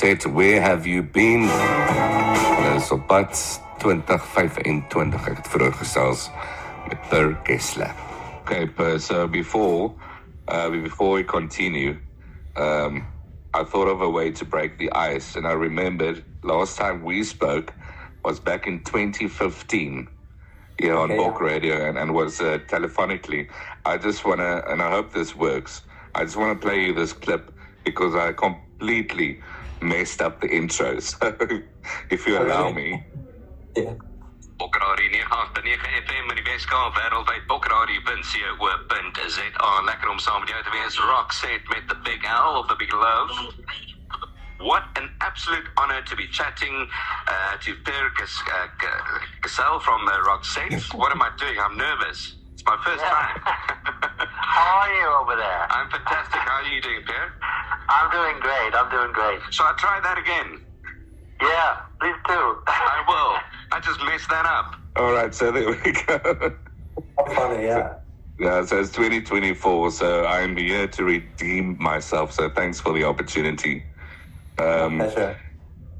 Roxette, where have you been? Dis op pad 2025. Ek het vroeër gesels met Gessle. Okay, so before we continue, I thought of a way to break the ice, and I remembered last time we spoke was back in 2015 here on Bulk Radio, and was telephonically. I just want to, and I hope this works, I just want to play you this clip because I completely messed up the intro. So if you allow me. Yeah. Bokradio 989 FM in die Weskaap, wêreldwyd bokradio.co.za. Lekker om saam met jou te wees. Roxette met the Big L of the Big Love. What an absolute honor to be chatting to Gessle from Roxette. What am I doing? I'm nervous. It's my first time. How are you over there? I'm fantastic. How are you doing, Per? I'm doing great. Shall I try that again? Yeah, please do. I will. I just messed that up. All right, so there we go. Funny, yeah. Yeah, so it's 2024, so I'm here to redeem myself, so thanks for the opportunity. Pleasure.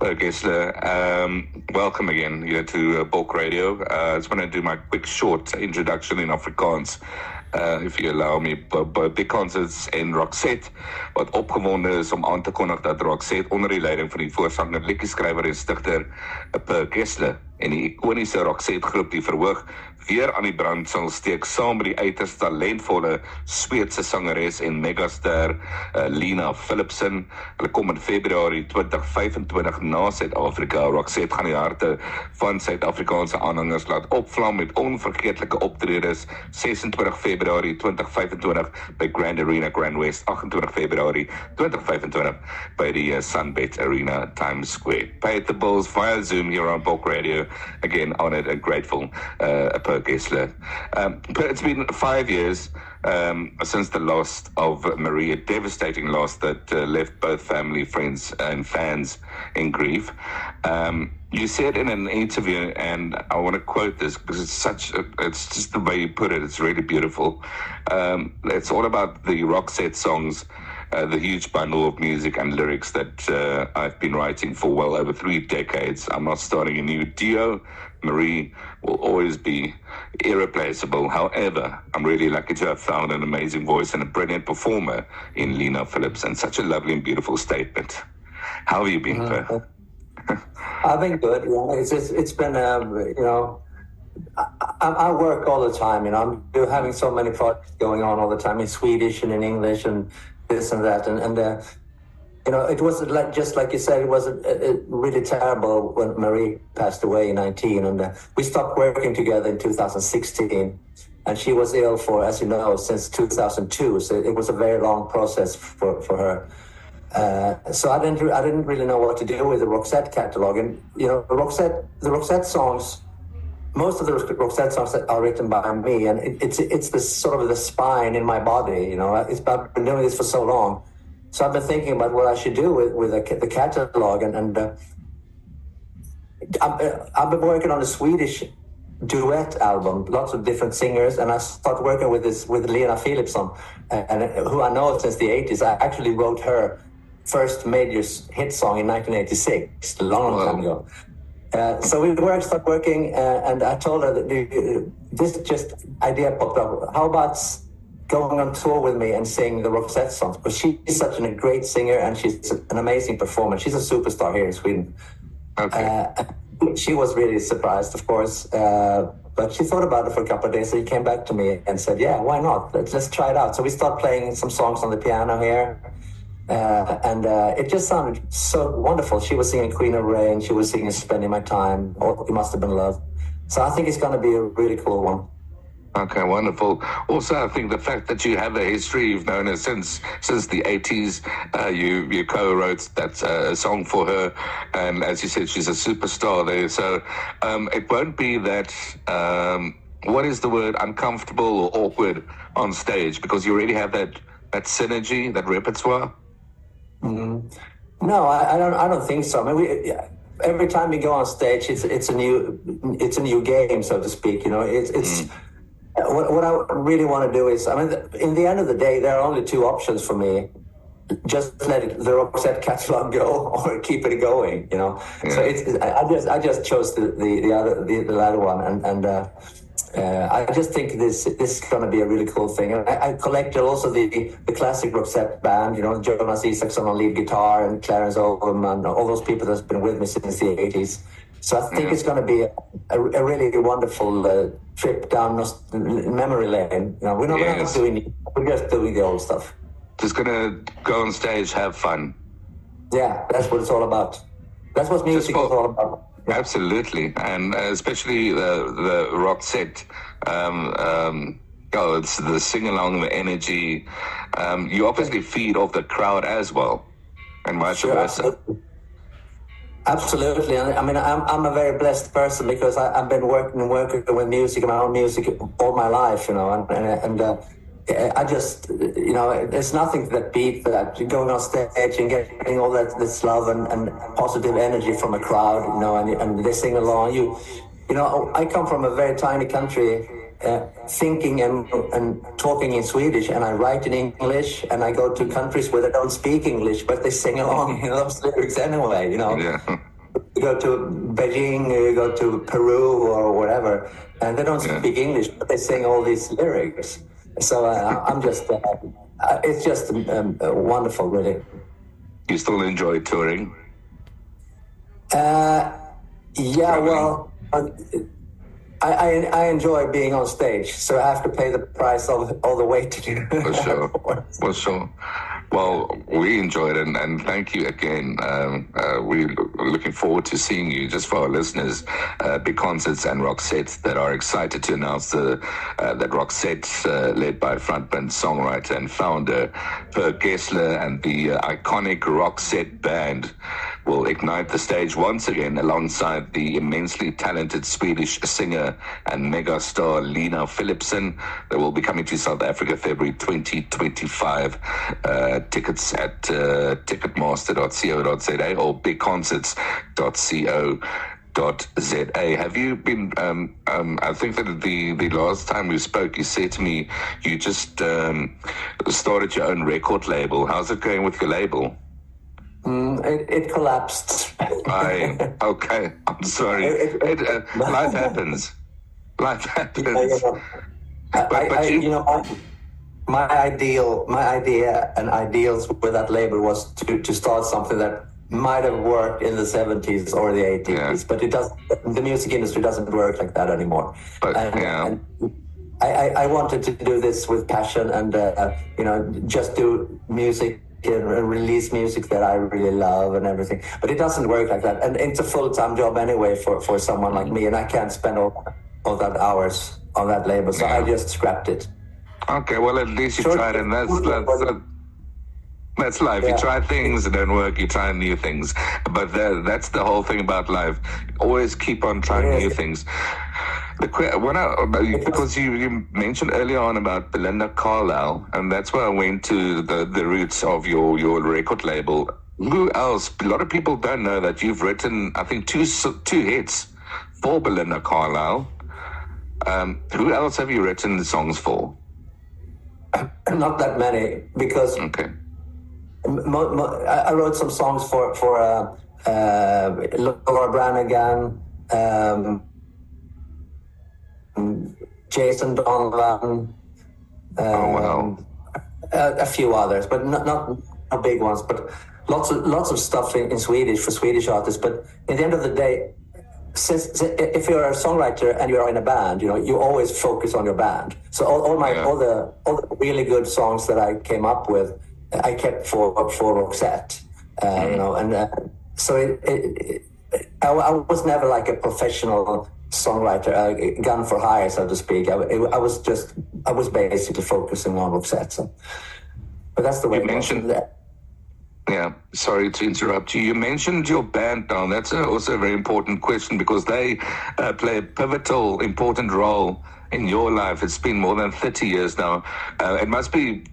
Gessle, welcome again here to Bulk Radio. I just want to do my quick short introduction in Afrikaans, if you allow me. Bekans is en Roxette, wat opgewonde is om aan te kondig dat Roxette onder die leiding van die voorsanger, liedjeskrywer en stigter Gessle en die ikoniese Roxette groep die verhoog weer aan die brand sal steek saam met die uiters talentvolle Sweedse sangeres en megaster Lena Philipson. Hulle kom in Februarie 2025 na Suid-Afrika. Roxette gaan die harte van Suid-Afrikaanse aanhangers laat opvlam met onvergeetlike optredes 26 Februarie 2025 by Grand Arena Grand West, 28 Februarie 2025 by die Sunbet Arena Times Square. Pay the bills via Zoom here on Bulk Radio. Again, honored and grateful Gessle. It's been 5 years since the loss of Marie, a devastating loss that left both family, friends, and fans in grief. You said in an interview, and I want to quote this because it's just the way you put it, it's really beautiful. It's all about the Roxette songs, the huge bundle of music and lyrics that I've been writing for well over 3 decades. I'm not starting a new duo. Marie will always be irreplaceable. However, I'm really lucky to have found an amazing voice and a brilliant performer in Lena Philipson. Such a lovely and beautiful statement. How have you been, Per? I've been good. It's been, I work all the time. I'm having so many projects going on all the time in Swedish and in English and this and that. And it wasn't just like you said, it was really terrible when Marie passed away in 2019. And we stopped working together in 2016. And she was ill for, as you know, since 2002. So it was a very long process for her. So I didn't really know what to do with the Roxette catalog. And, the Roxette songs, most of the Roxette songs are written by me. And it's the sort of the spine in my body, I've been doing this for so long. So I've been thinking about what I should do with the catalog, and I've been working on a Swedish duet album, lots of different singers, and I started working with Lena Philipson, and who I know since the 80s. I actually wrote her first major hit song in 1986, a long time ago. So we started working, and I told her that this idea popped up. How about going on tour with me and sing the Roxette songs? Because she's such a great singer and she's an amazing performer. She's a superstar here in Sweden. Okay. She was really surprised, of course, but she thought about it for a couple of days. So she came back to me and said, "Yeah, why not? Let's try it out." So we started playing some songs on the piano here, and it just sounded so wonderful. She was singing Queen of Rain. She was singing Spending My Time. Oh, It Must Have Been Love. So I think it's going to be a really cool one. Okay, wonderful. Also, I think the fact that you have a history, you've known her since the 80s, you co-wrote that song for her, and as you said, she's a superstar there, so it won't be that, what is the word, uncomfortable or awkward on stage, because you already have that synergy, that repertoire? Mm-hmm. No, I don't think so. I mean, every time we go on stage, it's a new game, so to speak. It's What I really want to do is, in the end of the day, there are only two options for me. just let the Roxette catalog go or keep it going, you know. So I just chose the latter one, and I just think this is going to be a really cool thing. And I collected also the classic Roxette band, you know, Jonas Isaksson on lead guitar and Clarence Oldham and all those people that's been with me since the 80s. So I think it's going to be a really wonderful trip down memory lane. You know, we're not doing it; we're just doing the old stuff. Just gonna go on stage, have fun. Yeah, that's what it's all about. That's what music is all about. Yeah. Absolutely, and especially the Roxette. It's the sing along, the energy. You obviously feed off the crowd as well, and vice versa. Absolutely, and I mean, I'm a very blessed person because I've been working with music, my own music, all my life, you know, and I just, you know, there's nothing that beats that, going on stage and getting all this love and positive energy from a crowd, you know, and they sing along. You know, I come from a very tiny country, thinking and talking in Swedish, and I write in English, and I go to countries where they don't speak English, but they sing along, you know, those lyrics anyway, you know. Yeah. You go to Beijing, you go to Peru or whatever, and they don't speak English, but they sing all these lyrics. So I'm just, it's just wonderful, really. You still enjoy touring? Yeah, well, I enjoy being on stage, so I have to pay the price of all the waiting. For sure. For sure. Well, we enjoyed it, and thank you again. We're looking forward to seeing you. Just for our listeners, Big Concerts and Roxette that are excited to announce that Roxette, led by frontman, songwriter, and founder Per Gessle, and the iconic Roxette band will ignite the stage once again alongside the immensely talented Swedish singer and megastar Lina Philipsson. They will be coming to South Africa February 2025. Tickets at ticketmaster.co.za or bigconcerts.co.za. Have you been, I think that the last time we spoke, you said to me you just started your own record label. How's it going with your label? It collapsed. Okay, I'm sorry. Life happens. Life happens. My idea and ideals with that label was to start something that might have worked in the 70s or the 80s, but it doesn't. The music industry doesn't work like that anymore. But and I wanted to do this with passion and just do music and release music that I really love and everything. But it doesn't work like that, and it's a full-time job anyway for someone like me, and I can't spend all that hours on that label, so I just scrapped it. Okay, well, at least you tried, and that's life. You try things that don't work, you try new things. But that's the whole thing about life. Always keep on trying new things. Because you mentioned earlier on about Belinda Carlisle, and that's where I went to the roots of your record label. Who else? A lot of people don't know that you've written, I think, two hits for Belinda Carlisle. Who else have you written the songs for? Not that many, because I wrote some songs for Laura Branigan, Jason Donovan, a few others, but not big ones, but lots of stuff in Swedish for Swedish artists. But at the end of the day, since if you're a songwriter and you're in a band, you always focus on your band. So all the really good songs that I came up with, I kept for Roxette, so I was never like a professional songwriter, gun for hire, so to speak. I was basically focusing on Roxette. So, but that's the way you mentioned that. Yeah, sorry to interrupt you. You mentioned your band now. That's also a very important question because they play a pivotal, important role in your life. It's been more than 30 years now. It must be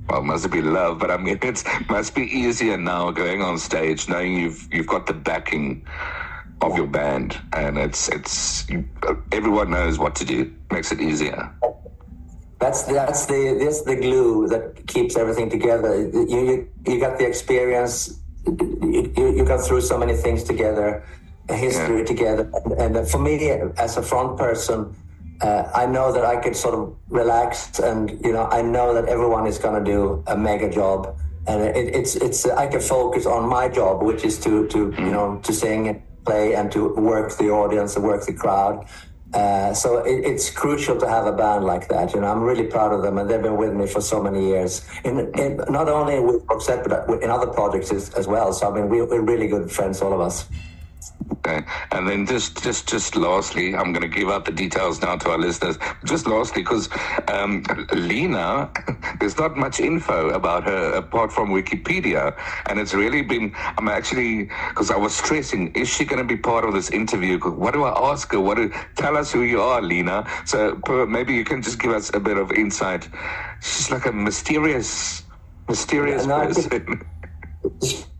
love, but I mean, it must be easier now going on stage, knowing you've got the backing of your band, and it's everyone knows what to do. Makes it easier. That's the glue that keeps everything together. You got the experience. You got through so many things together, a history together, and for me as a front person, I know that I could sort of relax, and I know that everyone is going to do a mega job, and it's I can focus on my job, which is to to sing and play and to work the audience and work the crowd. So it's crucial to have a band like that. I'm really proud of them, and they've been with me for so many years. In not only with Roxette, but in other projects as well. So I mean, we're really good friends, all of us. Okay. And then just lastly, I'm going to give out the details now to our listeners. Just lastly, because Lena, there's not much info about her apart from Wikipedia, and it's really been. I'm actually, because I was stressing, is she going to be part of this interview? What do I ask her? Tell us who you are, Lena. So maybe you can just give us a bit of insight. She's like a mysterious person.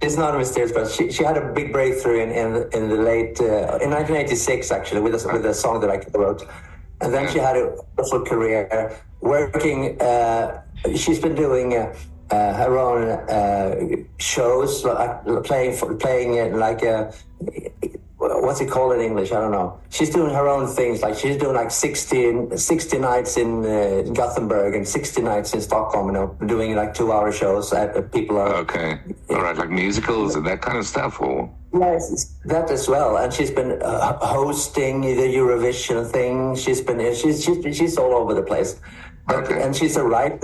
It's not a mysterious, but she had a big breakthrough in the late in 1986 actually with a song that I wrote, and then she had a wonderful career working. She's been doing her own shows, playing like what's it called in English? I don't know. She's doing her own things. Like she's doing like 60 nights in Gothenburg and 60 nights in Stockholm. Doing like 2-hour shows. People are okay. All right, like musicals and that kind of stuff, or yes, that as well. And she's been hosting the Eurovision thing. She's all over the place. Okay. And she's a writer.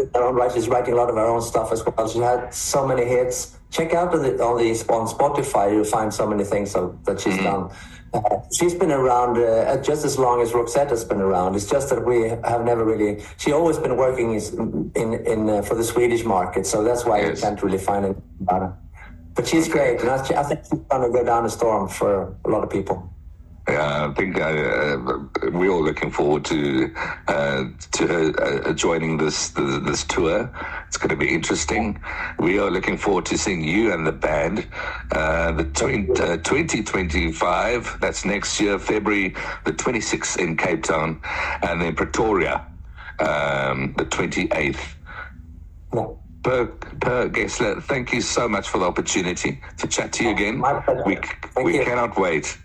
She's writing a lot of her own stuff as well. She had so many hits. Check out on Spotify. You'll find so many things that she's done. She's been around just as long as Roxette has been around. It's just that we have never really. She's always been working in for the Swedish market, so that's why you can't really find it about her. But she's great, and I think she's going to go down a storm for a lot of people. Yeah, I think we're all looking forward to her joining this tour. It's going to be interesting. We are looking forward to seeing you and the band. The 2025. That's next year, February the 26th in Cape Town, and then Pretoria, the 28th. Yeah. Per Gessle, thank you so much for the opportunity to chat to you again. My pleasure. We cannot wait.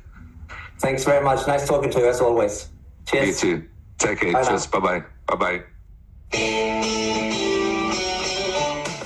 Thanks very much. Nice talking to you as always. Cheers. You too. Take care. Cheers. Bye-bye. Bye-bye.